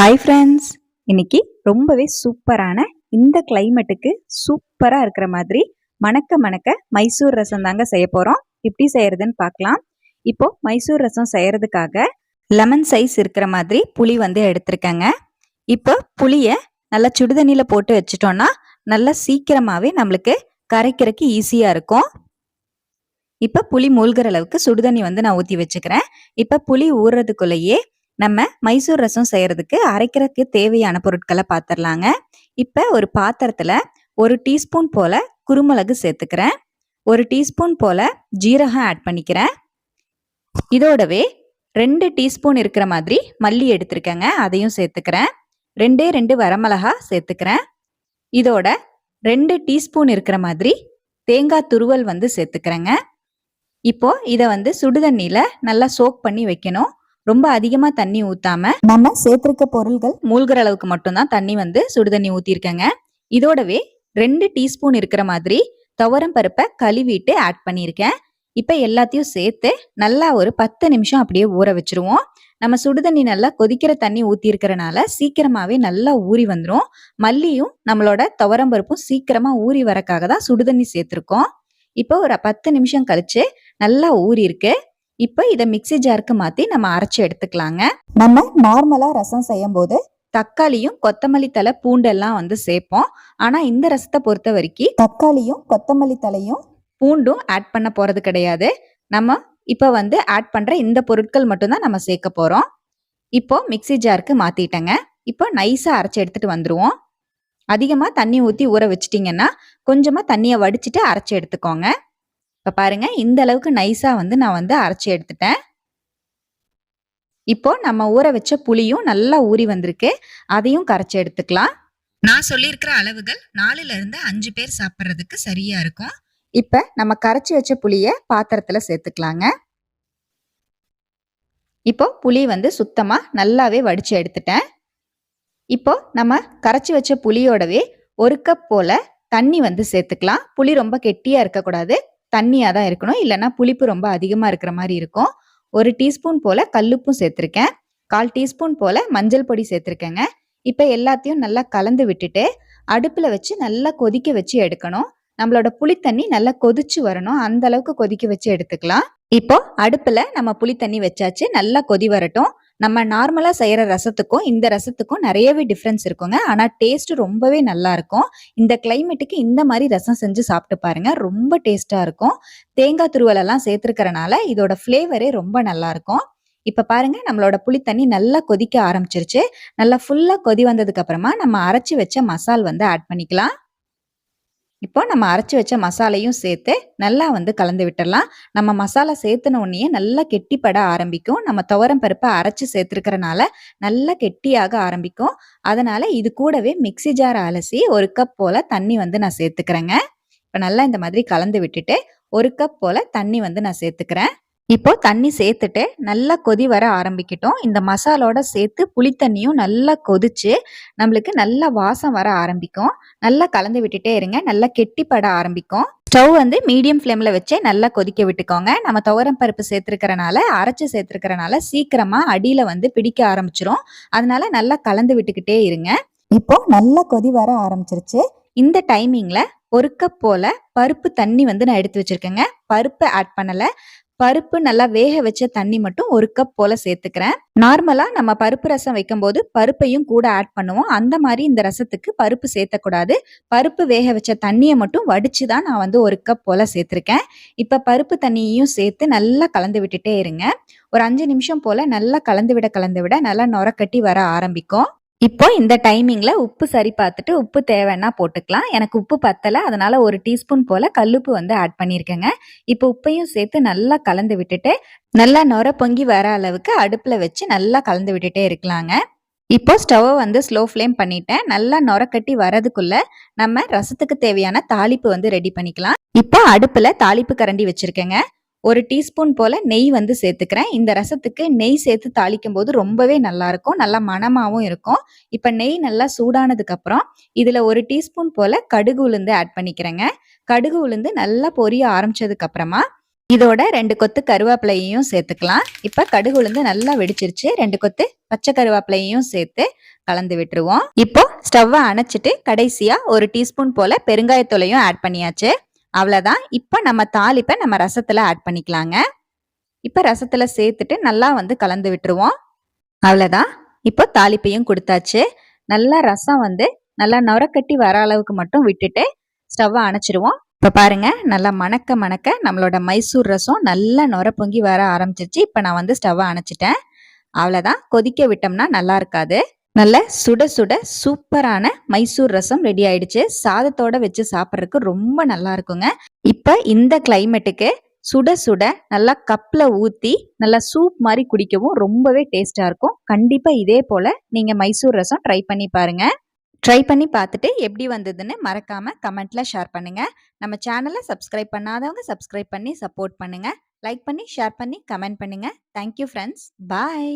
Hi friends, இன்னைக்கு ரொம்பவே சூப்பரான இந்த கிளைமேட்டுக்கு சூப்பராக இருக்கிற மாதிரி மணக்க மணக்க மைசூர் ரசம் தாங்க செய்ய போகிறோம். எப்படி செய்யறதுன்னு பார்க்கலாம். இப்போ மைசூர் ரசம் செய்யறதுக்காக லெமன் சைஸ் இருக்கிற மாதிரி புளி வந்து எடுத்திருக்கேங்க. இப்போ புளியை நல்லா சுடுதண்ணியில் போட்டு வச்சிட்டோம்னா நல்லா சீக்கிரமாகவே நம்மளுக்கு கரைக்கிறதுக்கு ஈஸியாக இருக்கும். இப்போ புளி மூழ்கிற அளவுக்கு சுடுதண்ணி வந்து நான் ஊற்றி வச்சுக்கிறேன். இப்போ புளி ஊறுறதுக்குள்ளேயே நம்ம மைசூர் ரசம் செய்யறதுக்கு அரைக்கிறதுக்கு தேவையான பொருட்களை பார்த்துடலாங்க. இப்போ ஒரு பாத்திரத்தில் 1 டீஸ்பூன் போல குருமிளகு சேர்த்துக்கிறேன். 1 டீஸ்பூன் போல ஜீரகம் ஆட் பண்ணிக்கிறேன். இதோடவே 2 டீஸ்பூன் இருக்கிற மாதிரி மல்லி எடுத்திருக்கேங்க, அதையும் சேர்த்துக்கிறேன். 2 வரமிளகா சேர்த்துக்கிறேன். இதோட 2 டீஸ்பூன் இருக்கிற மாதிரி தேங்காய் துருவல் வந்து சேர்த்துக்கிறேங்க. இப்போ இதை வந்து சுடுதண்ணியில நல்லா சோக் பண்ணி வைக்கணும். ரொம்ப அதிகமா தண்ணி ஊத்தாம நம்ம சேர்த்திருக்க பொருள்கள் மூழ்கிற அளவுக்கு மட்டும்தான் தண்ணி வந்து சுடுதண்ணி ஊத்திருக்கேங்க. இதோடவே 2 டீஸ்பூன் இருக்கிற மாதிரி துவரம் பருப்பை கழுவிட்டு ஆட் பண்ணியிருக்கேன். இப்ப எல்லாத்தையும் சேர்த்து நல்லா ஒரு 10 நிமிஷம் அப்படியே ஊற வச்சிருவோம். நம்ம சுடுதண்ணி நல்லா கொதிக்கிற தண்ணி ஊத்தி இருக்கிறனால சீக்கிரமாவே நல்லா ஊறி வந்துடும். மல்லியும் நம்மளோட துவரம் பருப்பும் சீக்கிரமா ஊறி வரக்காக தான் சுடுதண்ணி சேர்த்திருக்கோம். இப்போ ஒரு 10 நிமிஷம் கழிச்சு நல்லா ஊறி இருக்கு. இப்போ இதை மிக்சி ஜாருக்கு மாற்றி நம்ம அரைச்சி எடுத்துக்கலாங்க. நம்ம நார்மலாக ரசம் செய்யும் போது தக்காளியும் கொத்தமல்லி தலை பூண்டெல்லாம் வந்து சேர்ப்போம். ஆனால் இந்த ரசத்தை பொறுத்த வரைக்கும் தக்காளியும் கொத்தமல்லி தலையும் பூண்டும் ஆட் பண்ண போகிறது கிடையாது. நம்ம இப்போ வந்து ஆட் பண்ணுற இந்த பொருட்கள் மட்டும்தான் நம்ம சேர்க்க போகிறோம். இப்போ மிக்சி ஜாருக்கு மாற்றிட்டேங்க. இப்போ நைஸாக அரைச்சி எடுத்துகிட்டு வந்துடுவோம். அதிகமாக தண்ணி ஊற்றி ஊற வச்சிட்டிங்கன்னா கொஞ்சமாக தண்ணியை வடிச்சிட்டு அரைச்சி எடுத்துக்கோங்க. இப்போ பாருங்க, இந்த அளவுக்கு நைஸா வந்து நான் வந்து அரைச்சி எடுத்துட்டேன். இப்போ நம்ம ஊற வச்ச புளியும் நல்லா ஊறி வந்திருக்கு, அதையும் கரைச்சி எடுத்துக்கலாம். நான் சொல்லியிருக்கிற அளவுகள் 4ல இருந்து 5 பேர் சாப்பிட்றதுக்கு சரியா இருக்கும். இப்போ நம்ம கரைச்சி வச்ச புளியை பாத்திரத்துல சேர்த்துக்கலாங்க. இப்போ புளி வந்து சுத்தமா நல்லாவே வடிச்சு எடுத்துட்டேன். இப்போ நம்ம கரைச்சி வச்ச புளியோடவே 1 கப் போல தண்ணி வந்து சேர்த்துக்கலாம். புளி ரொம்ப கெட்டியா இருக்கக்கூடாது, தண்ணியாக தான் இருக்கணும், இல்லைன்னா புளிப்பு ரொம்ப அதிகமாக இருக்கிற மாதிரி இருக்கும். 1 டீஸ்பூன் போல் கல்லுப்பும் சேர்த்துருக்கேன். 1/4 டீஸ்பூன் போல் மஞ்சள் பொடி சேர்த்துருக்கேங்க. இப்போ எல்லாத்தையும் நல்லா கலந்து விட்டுட்டு அடுப்பில் வச்சு நல்லா கொதிக்க வச்சு எடுக்கணும். நம்மளோட புளித்தண்ணி நல்லா கொதிச்சு வரணும், அந்த அளவுக்கு கொதிக்க வச்சு எடுத்துக்கலாம். இப்போ அடுப்பில் நம்ம புளித்தண்ணி வச்சாச்சு, நல்லா கொதி வரட்டும். நம்ம நார்மலாக செய்கிற ரசத்துக்கும் இந்த ரசத்துக்கும் நிறையவே டிஃப்ரென்ஸ் இருக்குங்க. ஆனால் டேஸ்ட் ரொம்பவே நல்லா இருக்கும். இந்த கிளைமேட்டுக்கு இந்த மாதிரி ரசம் செஞ்சு சாப்பிட்டு பாருங்க, ரொம்ப டேஸ்ட்டாக இருக்கும். தேங்காய் துருவலெல்லாம் சேர்த்துருக்கறனால இதோட ஃப்ளேவரே ரொம்ப நல்லா இருக்கும். இப்போ பாருங்க, நம்மளோட புளித்தண்ணி நல்லா கொதிக்க ஆரம்பிச்சிருச்சு. நல்லா ஃபுல்லாக கொதி வந்ததுக்கு அப்புறமா நம்ம அரைச்சி வச்ச மசால் வந்து ஆட் பண்ணிக்கலாம். இப்போ நம்ம அரைச்சி வச்ச மசாலையும் சேர்த்து நல்லா வந்து கலந்து விட்டுடலாம். நம்ம மசாலா சேர்த்துன உடனே நல்லா கெட்டிப்பட ஆரம்பிக்கும். நம்ம துவரம் பருப்பை அரைச்சி சேர்த்துருக்கறனால நல்லா கெட்டியாக ஆரம்பிக்கும். அதனால இது கூடவே மிக்சி ஜார் அலசி 1 கப் போல தண்ணி வந்து நான் சேர்த்துக்கிறேங்க. இப்போ நல்லா இந்த மாதிரி கலந்து விட்டுட்டு 1 கப் போல தண்ணி வந்து நான் சேர்த்துக்கிறேன். இப்போ தண்ணி சேர்த்துட்டு நல்லா கொதி வர ஆரம்பிக்கட்டும். இந்த மசாலோட சேர்த்து புளித்தண்ணியும் நல்லா கொதிச்சு நம்மளுக்கு நல்லா வாசம் வர ஆரம்பிக்கும். நல்லா கலந்து விட்டுட்டே இருங்க, நல்லா கெட்டிப்பட ஆரம்பிக்கும். ஸ்டவ் வந்து மீடியம் ஃப்ளேம்ல வச்சு நல்லா கொதிக்க விட்டுக்கோங்க. நம்ம துவரம் பருப்பு சேர்த்துருக்கறனால அரைச்சி சேர்த்துருக்கறனால சீக்கிரமா அடியில வந்து பிடிக்க ஆரம்பிச்சிரும். அதனால நல்லா கலந்து விட்டுக்கிட்டே இருங்க. இப்போ நல்லா கொதி வர ஆரம்பிச்சிருச்சு. இந்த டைமிங்ல 1 கப் போல பருப்பு தண்ணி வந்து நான் எடுத்து வச்சிருக்கேங்க. பருப்பு ஆட் பண்ணல, பருப்பு நல்லா வேக வச்ச தண்ணி மட்டும் 1 கப் போல சேர்த்துக்கிறேன். நார்மலா நம்ம பருப்பு ரசம் வைக்கும் போது பருப்பையும் கூட ஆட் பண்ணுவோம். அந்த மாதிரி இந்த ரசத்துக்கு பருப்பு சேர்த்தக்கூடாது. பருப்பு வேக வச்ச தண்ணியை மட்டும் வடிச்சு தான் நான் வந்து 1 கப் போல சேர்த்திருக்கேன். இப்ப பருப்பு தண்ணியையும் சேர்த்து நல்லா கலந்து விட்டுட்டே இருங்க. ஒரு 5 நிமிஷம் போல நல்லா கலந்து விட நல்லா நொரக்கட்டி வர ஆரம்பிக்கும். இப்போ இந்த டைமிங்ல உப்பு சரி பார்த்துட்டு உப்பு தேவைன்னா போட்டுக்கலாம். எனக்கு உப்பு பத்தலை, அதனால 1 டீஸ்பூன் போல கல்லுப்பு வந்து ஆட் பண்ணியிருக்கேங்க. இப்போ உப்பையும் சேர்த்து நல்லா கலந்து விட்டுட்டு நல்லா நொர பொங்கி வர அளவுக்கு அடுப்புல வச்சு நல்லா கலந்து விட்டுட்டே இருக்கலாங்க. இப்போ ஸ்டவ்வை வந்து ஸ்லோ ஃப்ளேம் பண்ணிட்டேன். நல்லா நொரக்கட்டி வரதுக்குள்ள நம்ம ரசத்துக்கு தேவையான தாளிப்பு வந்து ரெடி பண்ணிக்கலாம். இப்போ அடுப்புல தாளிப்பு கரண்டி வச்சிருக்கேங்க. 1 டீஸ்பூன் போல நெய் வந்து சேர்த்துக்கிறேன். இந்த ரசத்துக்கு நெய் சேர்த்து தாளிக்கும் போது ரொம்பவே நல்லா இருக்கும், நல்லா மணமாவும் இருக்கும். இப்ப நெய் நல்லா சூடானதுக்கு அப்புறம் இதுல 1 டீஸ்பூன் போல கடுகு உளுந்து ஆட் பண்ணிக்கிறேங்க. கடுகு உளுந்து நல்லா பொரிய ஆரம்பிச்சதுக்கு அப்புறமா இதோட 2 கொத்து கருவேப்பிலையையும் சேர்த்துக்கலாம். இப்ப கடுகு உளுந்து நல்லா வெடிச்சிருச்சு. 2 கொத்து பச்சை கருவேப்பிலையையும் சேர்த்து கலந்து விட்டுருவோம். இப்போ ஸ்டவ்வை அணைச்சிட்டு கடைசியா 1 டீஸ்பூன் போல பெருங்காயத்தூளையும் ஆட் பண்ணியாச்சு. அவ்வளவுதான். இப்ப நம்ம தாளிப்பை நம்ம ரசத்துல ஆட் பண்ணிக்கலாங்க. இப்ப ரசத்துல சேர்த்துட்டு நல்லா வந்து கலந்து விட்டுருவோம். அவ்வளவுதான். இப்போ தாளிப்பையும் கொடுத்தாச்சு. நல்லா ரசம் வந்து நல்லா நுரக்கட்டி வர அளவுக்கு மட்டும் விட்டுட்டு ஸ்டவ்வை அணைச்சிருவோம். இப்ப பாருங்க நல்லா மணக்க மணக்க நம்மளோட மைசூர் ரசம் நல்லா நுர பொங்கி வர ஆரம்பிச்சிருச்சு. இப்ப நான் வந்து ஸ்டவ்வை அணைச்சிட்டேன். அவ்வளவுதான். கொதிக்க விட்டோம்னா நல்லா இருக்காது. நல்ல சுட சுட சூப்பரான மைசூர் ரசம் ரெடி ஆயிடுச்சு. சாதத்தோட வச்சு சாப்பிட்றதுக்கு ரொம்ப நல்லா இருக்குங்க. இப்ப இந்த கிளைமேட்டுக்கு சுட சுட நல்லா கப்ல ஊத்தி நல்லா சூப் மாதிரி குடிக்கவும் ரொம்பவே டேஸ்டா இருக்கும். கண்டிப்பா இதே போல நீங்க மைசூர் ரசம் ட்ரை பண்ணி பாருங்க. ட்ரை பண்ணி பார்த்துட்டு எப்படி வந்ததுன்னு மறக்காம கமெண்ட்ல ஷேர் பண்ணுங்க. நம்ம சேனலை சப்ஸ்கிரைப் பண்ணாதவங்க சப்ஸ்கிரைப் பண்ணி சப்போர்ட் பண்ணுங்க. லைக் பண்ணி ஷேர் பண்ணி கமெண்ட் பண்ணுங்க. Thank you friends. பாய்.